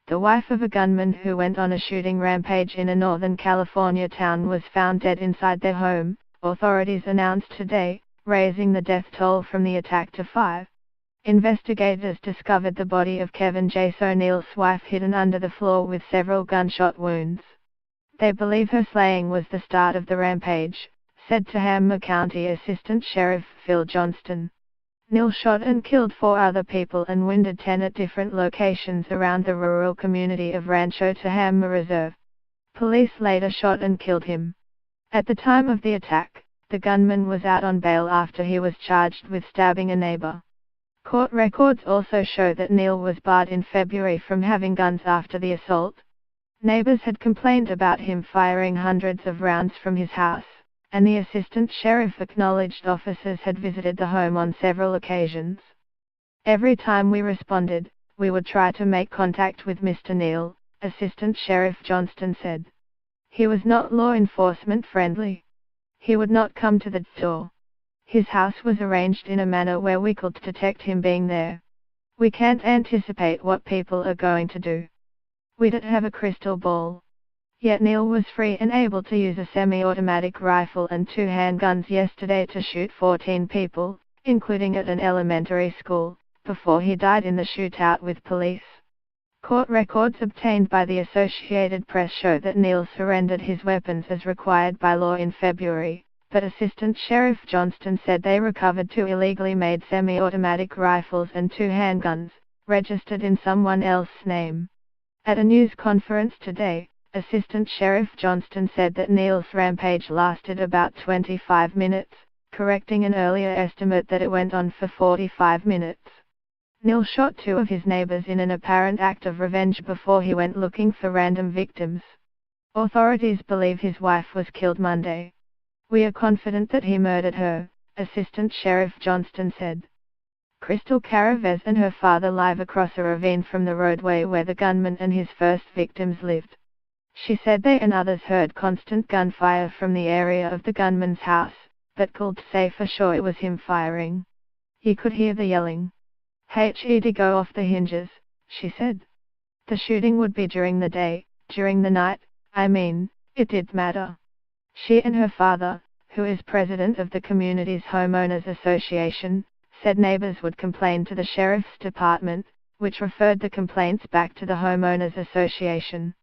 The wife of a gunman who went on a shooting rampage in a Northern California town was found dead inside their home, authorities announced today, raising the death toll from the attack to 5. Investigators discovered the body of Kevin J. O'Neill's wife hidden under the floor with several gunshot wounds. They believe her slaying was the start of the rampage, said Tehama County Assistant Sheriff Phil Johnston. Neil shot and killed 4 other people and wounded 10 at different locations around the rural community of Rancho Tehama Reserve. Police later shot and killed him. At the time of the attack, the gunman was out on bail after he was charged with stabbing a neighbor. Court records also show that Neil was barred in February from having guns after the assault. Neighbors had complained about him firing hundreds of rounds from his house, and the assistant sheriff acknowledged officers had visited the home on several occasions. "Every time we responded, we would try to make contact with Mr. Neil," Assistant Sheriff Johnston said. "He was not law enforcement friendly. He would not come to the door. His house was arranged in a manner where we could detect him being there. We can't anticipate what people are going to do. We don't have a crystal ball." Yet Neil was free and able to use a semi-automatic rifle and 2 handguns yesterday to shoot 14 people, including at an elementary school, before he died in the shootout with police. Court records obtained by the Associated Press show that Neil surrendered his weapons as required by law in February, but Assistant Sheriff Johnston said they recovered 2 illegally made semi-automatic rifles and 2 handguns, registered in someone else's name. At a news conference today, Assistant Sheriff Johnston said that Neil's rampage lasted about 25 minutes, correcting an earlier estimate that it went on for 45 minutes. Neil shot 2 of his neighbors in an apparent act of revenge before he went looking for random victims. Authorities believe his wife was killed Monday. "We are confident that he murdered her," Assistant Sheriff Johnston said. Crystal Caravez and her father live across a ravine from the roadway where the gunman and his first victims lived. She said they and others heard constant gunfire from the area of the gunman's house, but couldn't say for sure it was him firing. "You could hear the yelling. He'd go off the hinges," she said. "The shooting would be during the day, during the night, I mean, it did matter." She and her father, who is president of the community's homeowners association, said neighbors would complain to the sheriff's department, which referred the complaints back to the homeowners association.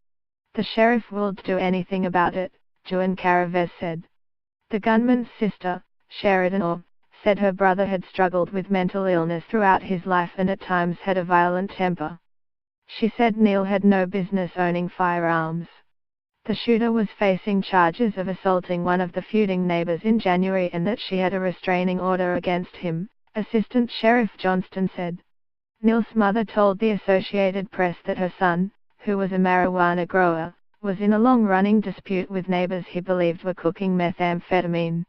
"The sheriff won't do anything about it," Joan Caravez said. The gunman's sister, Sheridan Orr, said her brother had struggled with mental illness throughout his life and at times had a violent temper. She said Neil had no business owning firearms. The shooter was facing charges of assaulting one of the feuding neighbors in January and that she had a restraining order against him, Assistant Sheriff Johnston said. Neil's mother told the Associated Press that her son, who was a marijuana grower, was in a long-running dispute with neighbors he believed were cooking methamphetamine.